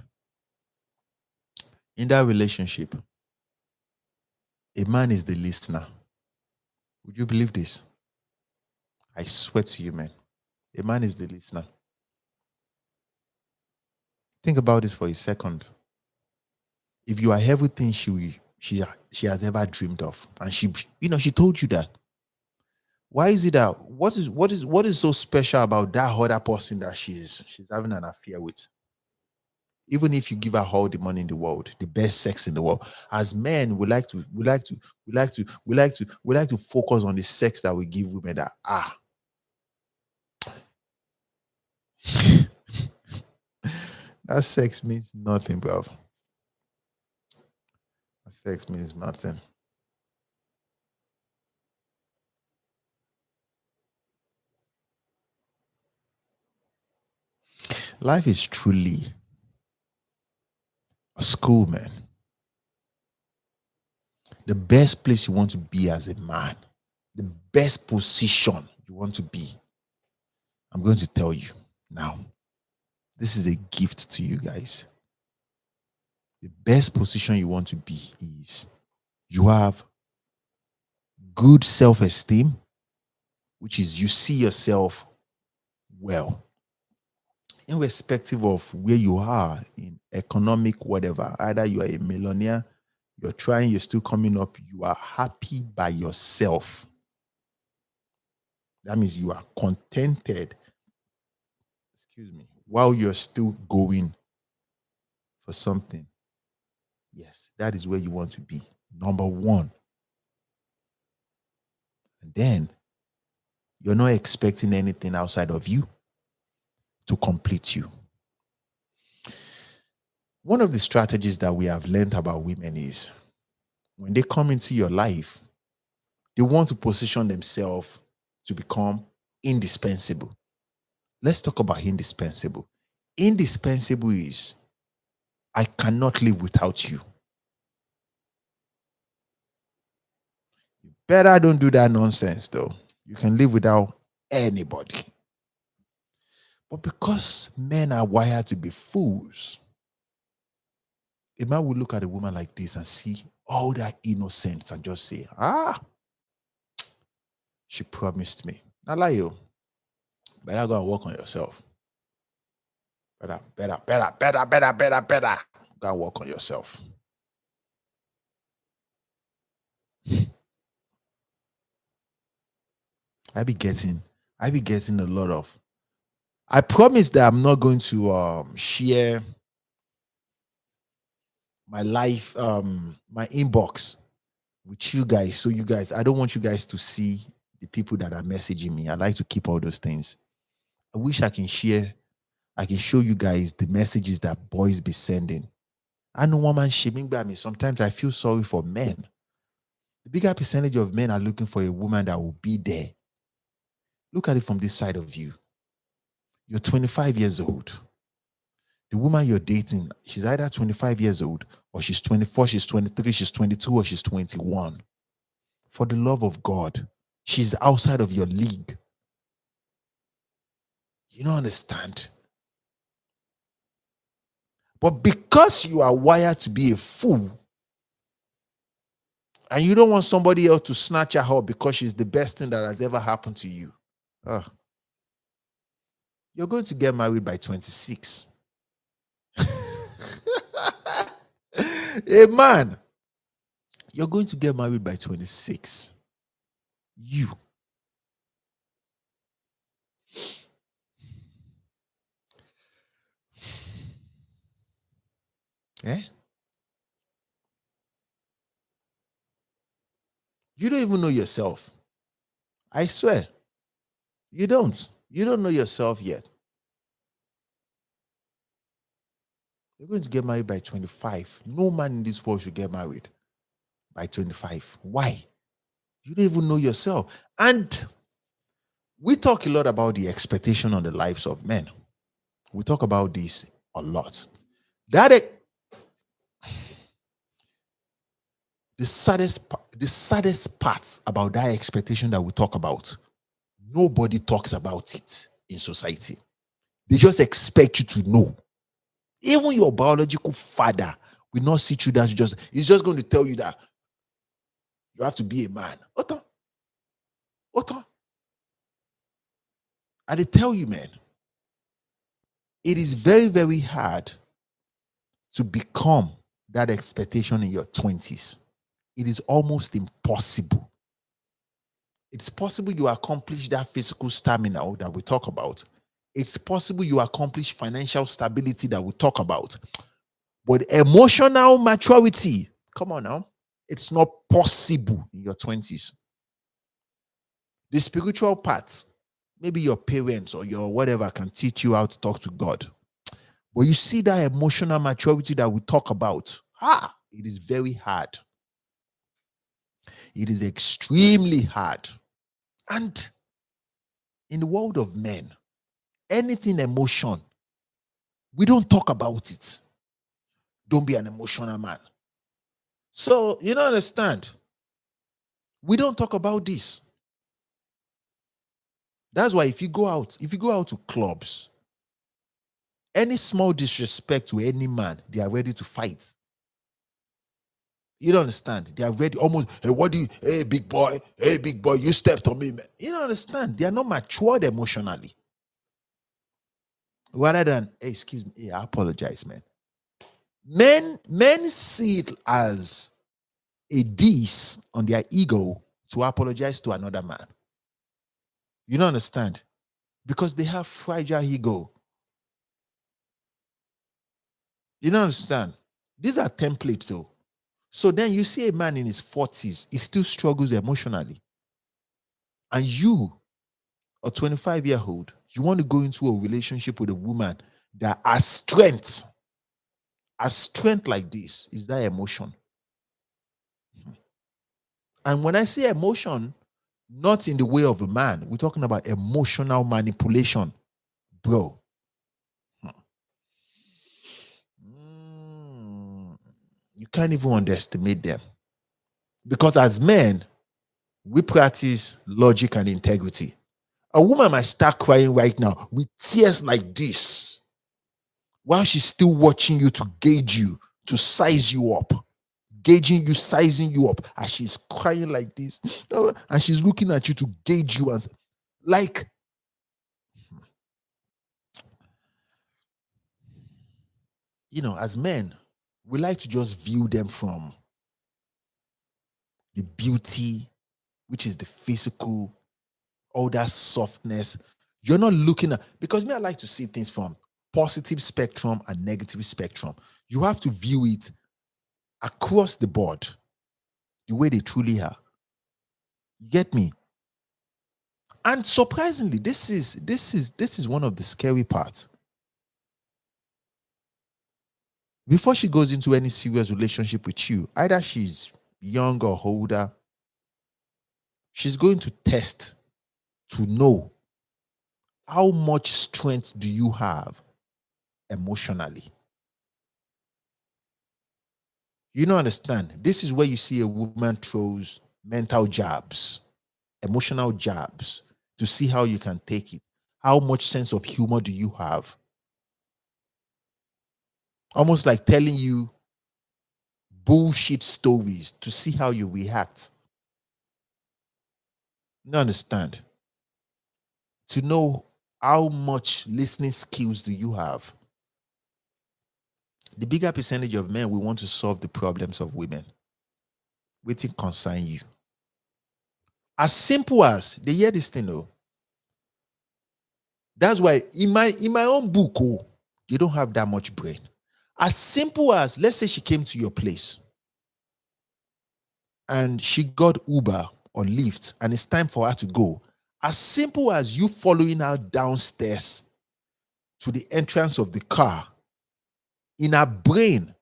in that relationship, a man is the listener. Would you believe this? I swear to you, man. A man is the listener. Think about this for a second. If you are everything she has ever dreamed of, and she told you that, why is it that what is so special about that other person that she's having an affair with? Even if you give her all the money in the world, the best sex in the world, as men, we like to focus on the sex that we give women. That that sex means nothing, bro. That sex means nothing. Life is truly a school, man. The best place you want to be as a man, the best position you want to be, I'm going to tell you now. This is a gift to you guys. The best position you want to be is you have good self-esteem, which is you see yourself well. irrespective of where you are in economic whatever, either you are a millionaire, you're trying, you're still coming up, you are happy by yourself. That means you are contented, excuse me, while you're still going for something. Yes, that is where you want to be. Number one. And then you're not expecting anything outside of you to complete you. One of the strategies that we have learned about women is when they come into your life, they want to position themselves to become indispensable. Let's talk about indispensable. Indispensable is I cannot live without you. You better don't do that nonsense though. You can live without anybody. But because men are wired to be fools, a man will look at a woman like this and see all that innocence and just say, she promised me. Not like you. Better go and work on yourself. Better. Go and work on yourself. I be getting a lot of. I promise that I'm not going to share my life, my inbox with you guys. So you guys, I don't want you guys to see the people that are messaging me. I like to keep all those things. I wish I can share. I can show you guys the messages that boys be sending. I know woman shaming by me. Sometimes I feel sorry for men. The bigger percentage of men are looking for a woman that will be there. Look at it from this side of you. You're 25 years old. The woman you're dating, she's either 25 years old or she's 24, she's 23, she's 22, or she's 21. For the love of God, she's outside of your league. You don't understand. But because you are wired to be a fool, and you don't want somebody else to snatch her up because she's the best thing that has ever happened to you, you're going to get married by 26. Hey man, you're going to get married by 26. You. Eh? You don't even know yourself. I swear. You don't. You don't know yourself yet. You're going to get married by 25. No man in this world should get married by 25. Why? You don't even know yourself. And we talk a lot about the expectation on the lives of men. We talk about this a lot. The saddest part about that expectation that we talk about, nobody talks about it in society. They just expect you to know. Even your biological father will not sit you down. He's just going to tell you that you have to be a man. Oto. I they tell you, man, it is very, very hard to become that expectation in your 20s. It is almost impossible. It's possible you accomplish that physical stamina that we talk about. It's possible you accomplish financial stability that we talk about. But emotional maturity, come on now, it's not possible in your 20s. The spiritual part, maybe your parents or your whatever can teach you how to talk to God. But you see that emotional maturity that we talk about, it is very hard. It is extremely hard. And in the world of men, anything emotion, we don't talk about it. Don't be an emotional man. So, you don't understand. We don't talk about this. That's why if you go out to clubs, any small disrespect to any man, they are ready to fight. You don't understand. They are ready almost, hey, big boy, you stepped on me, man. You don't understand. They are not matured emotionally. rather than, hey, excuse me, hey, I apologize, man. Men see it as a diss on their ego to apologize to another man. You don't understand? Because they have fragile ego. You don't understand? These are templates, though. So then you see a man in his 40s, he still struggles emotionally. And you, a 25-year-old, you want to go into a relationship with a woman that has strength like this, is that emotion. And when I say emotion, not in the way of a man, we're talking about emotional manipulation, bro. Mm, you can't even underestimate them. Because as men, we practice logic and integrity. A woman might start crying right now with tears like this while she's still watching you to gauge you, to size you up, gauging you, sizing you up, as she's crying like this, and she's looking at you to gauge you, and like, as men, we like to just view them from the beauty, which is the physical, all that softness. You're not looking at, because me, I like to see things from positive spectrum and negative spectrum. You have to view it across the board, the way they truly are. You get me? And surprisingly, this is one of the scary parts. Before she goes into any serious relationship with you, either she's young or older, she's going to test to know how much strength do you have emotionally. You don't understand. This is where you see a woman throws mental jabs, emotional jabs, to see how you can take it. How much sense of humor do you have? Almost like telling you bullshit stories to see how you react. You don't understand. To know how much listening skills do you have. The bigger percentage of men will want to solve the problems of women. Waiting concern you. As simple as they hear this thing, though. That's why in my own book, they don't have that much brain. As simple as, let's say she came to your place and she got Uber or Lyft and it's time for her to go. As simple as you following her downstairs to the entrance of the car, in her brain,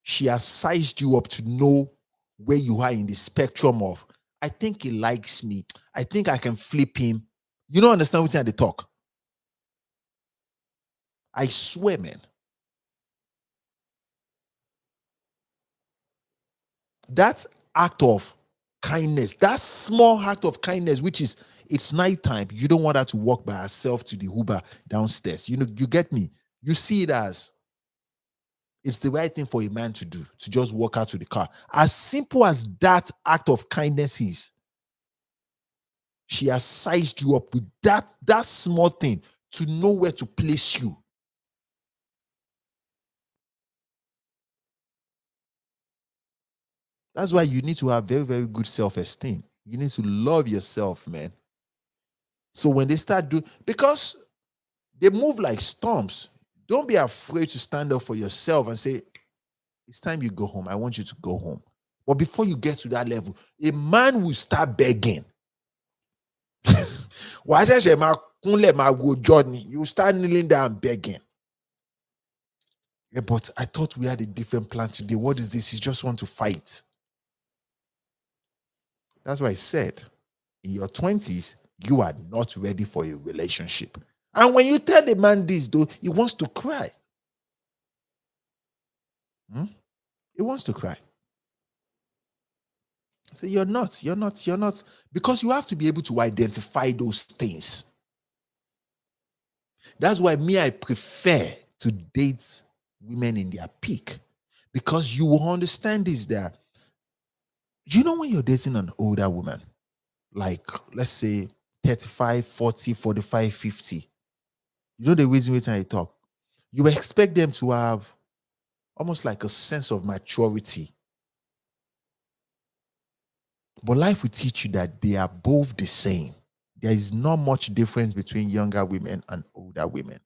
she has sized you up to know where you are in the spectrum of, I think he likes me. I think I can flip him. You don't understand what they talk. I swear, man. That act of kindness, that small act of kindness, which is, it's nighttime, you don't want her to walk by herself to the Uber downstairs. You get me? You see it as it's the right thing for a man to do, to just walk out to the car. As simple as that act of kindness is, she has sized you up with that small thing to know where to place you. That's why you need to have very, very good self-esteem. You need to love yourself, man. So when they start doing, because they move like storms, don't be afraid to stand up for yourself and say, it's time you go home. I want you to go home. But before you get to that level, a man will start begging. Why should you start kneeling down begging? Yeah, but I thought we had a different plan today. What is this? You just want to fight. That's why I said, in your 20s, you are not ready for a relationship. And when you tell a man this, though, he wants to cry. He wants to cry. Say, you're not. Because you have to be able to identify those things. That's why I prefer to date women in their peak. Because you will understand this there. When you're dating an older woman, like let's say 35, 40, 45, 50, You know the reason why I talk. You expect them to have almost like a sense of maturity. But life will teach you that they are both the same. There is not much difference between younger women and older women.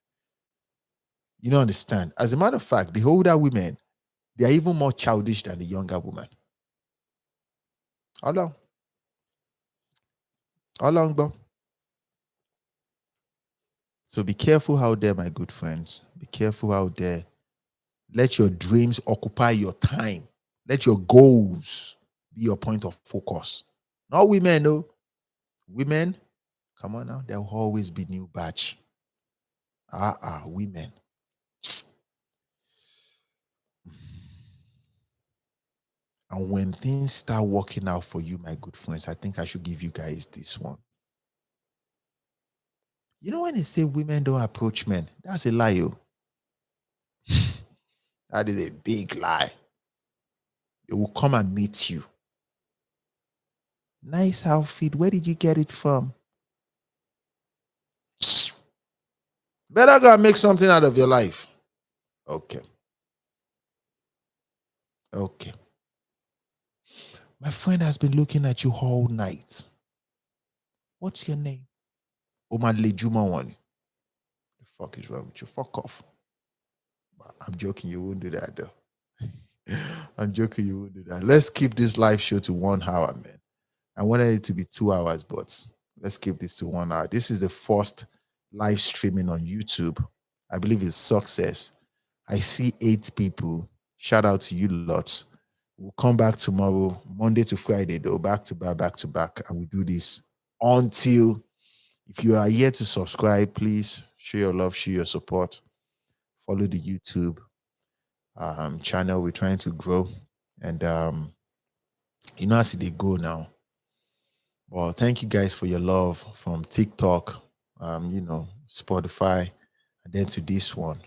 You don't understand. As a matter of fact, the older women, they are even more childish than the younger woman. How long? How long, bro? So be careful out there, my good friends. Be careful out there. Let your dreams occupy your time. Let your goals be your point of focus. Not women, no. Women, come on now. There'll always be new batch. Women. And when things start working out for you, my good friends, I think I should give you guys this one. You know when they say women don't approach men, that's a lie, yo. That is a big lie. They will come and meet you. Nice outfit. Where did you get it from? Better go and make something out of your life. Okay. Okay. My friend has been looking at you all night. What's your name? Oman Lejuma one. The fuck is wrong with you? Fuck off. I'm joking. You won't do that though. I'm joking. You won't do that. Let's keep this live show to 1 hour, man. I wanted it to be 2 hours, but let's keep this to 1 hour. This is the first live streaming on YouTube. I believe it's success. I see 8 people. Shout out to you lots. We'll come back tomorrow, Monday to Friday, though, back to back, and we do this until. If you are here to subscribe, please show your love, show your support. Follow the YouTube channel. We're trying to grow, and as they go now. Well, thank you guys for your love from TikTok, Spotify, and then to this one.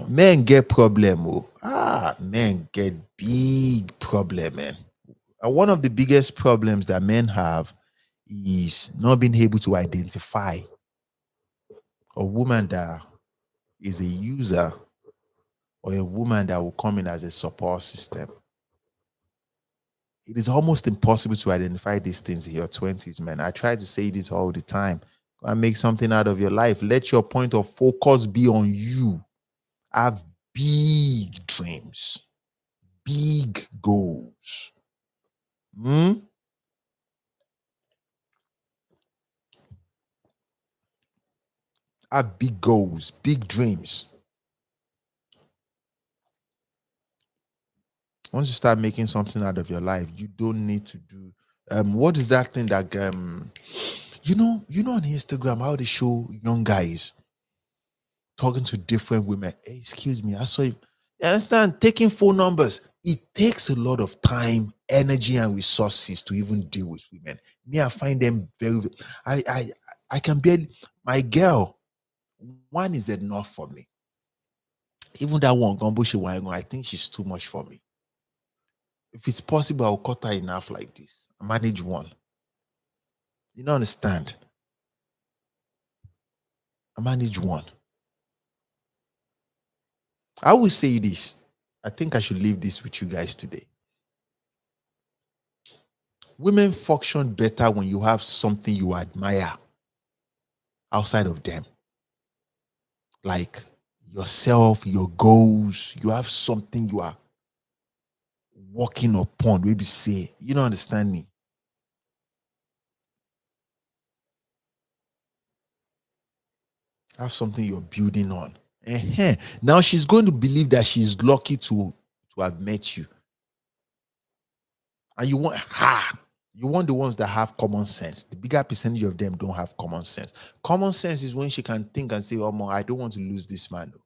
Men get problem. Men get big problem, man. And one of the biggest problems that men have is not being able to identify a woman that is a user or a woman that will come in as a support system. It is almost impossible to identify these things in your 20s, man. I try to say this all the time. Go and make something out of your life. Let your point of focus be on you. Have big dreams, big goals. Have big goals, big dreams. Once you start making something out of your life, you don't need to do what is that thing that on Instagram how they show young guys talking to different women. Hey, excuse me, I saw you. You understand? Taking phone numbers. It takes a lot of time, energy, and resources to even deal with women. Me, I find them very. I can barely. My girl, one is enough for me. Even that one, Gumbushi Wango, I think she's too much for me. If it's possible, I'll cut her in half like this. I manage one. You don't understand? I manage one. I will say this. I think I should leave this with you guys today. Women function better when you have something you admire outside of them. Like yourself, your goals. You have something you are working upon. Maybe say, you don't understand me. Have something you're building on. Now she's going to believe that she's lucky to have met you. And you want you want the ones that have common sense. The bigger percentage of them don't have common sense. Common sense is when she can think and say, "Oh, I don't want to lose this man. If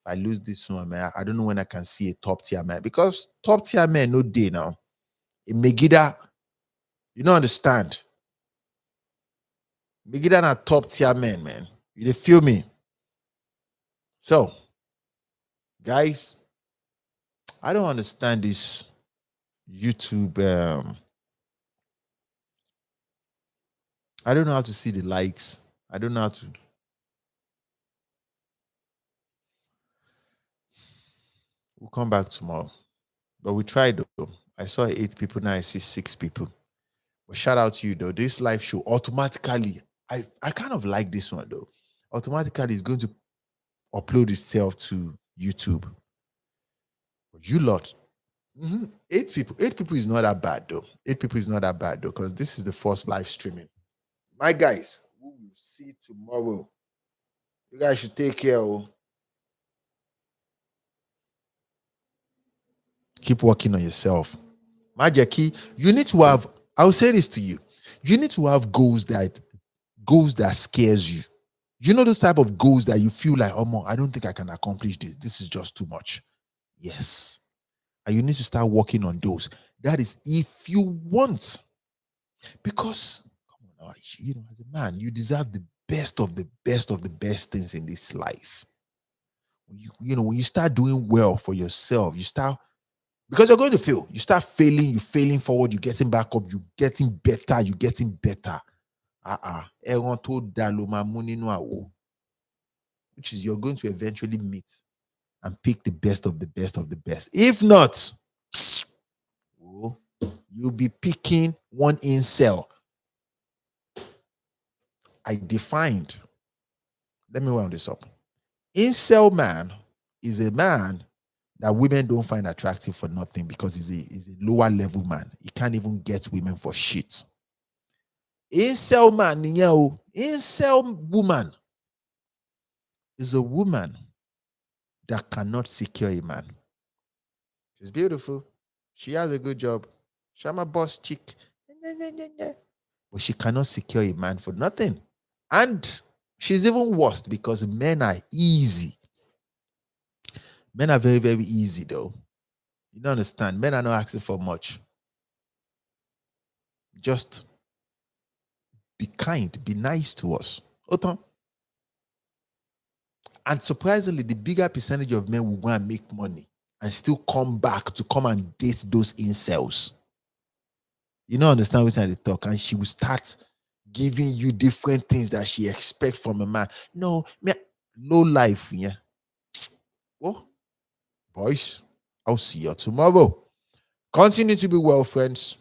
I lose this one, man, I don't know when I can see a top tier man." Because top tier men no day now. In Megida, you don't understand. Megida na top tier men, man. You feel me? So, guys, I don't understand this YouTube. I don't know how to see the likes. I don't know how to. We'll come back tomorrow. But we tried though. I saw 8 people, now I see 6 people. But shout out to you though. This live show automatically, I kind of like this one though. Automatically it's going to upload itself to YouTube. But you lot, 8 people. 8 people is not that bad though. 8 people is not that bad though, because this is the first live streaming. My guys, we will see tomorrow. You guys should take care. Oh. Keep working on yourself. Majaki, you need to have, I'll say this to you. You need to have goals that scares you. You know those type of goals that you feel like, oh, I don't think I can accomplish this. This is just too much. Yes. And you need to start working on those. That is if you want. Because, come on, as a man, you deserve the best of the best of the best things in this life. When you start doing well for yourself, you start, because you're going to fail. You start failing, you're failing forward, you're getting back up, you're getting better, you're getting better. Ẹran tó dá ló máa mú nínú àwo. Which is you're going to eventually meet and pick the best of the best of the best. If not, you'll be picking one incel. I defined. Let me round this up. Incel man is a man that women don't find attractive for nothing, because he's a lower level man. He can't even get women for shit. Incel man, incel woman is a woman that cannot secure a man. She's beautiful. She has a good job. She's my boss chick. But she cannot secure a man for nothing. And she's even worse because men are easy. Men are very, very easy though. You don't understand. Men are not asking for much. Just be kind, be nice to us. Otan. And surprisingly, the bigger percentage of men will go and make money and still come back to come and date those incels. You don't understand what I talk, and she will start giving you different things that she expects from a man. No, low life, yeah. Oh, boys, I'll see you tomorrow. Continue to be well, friends.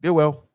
Be well.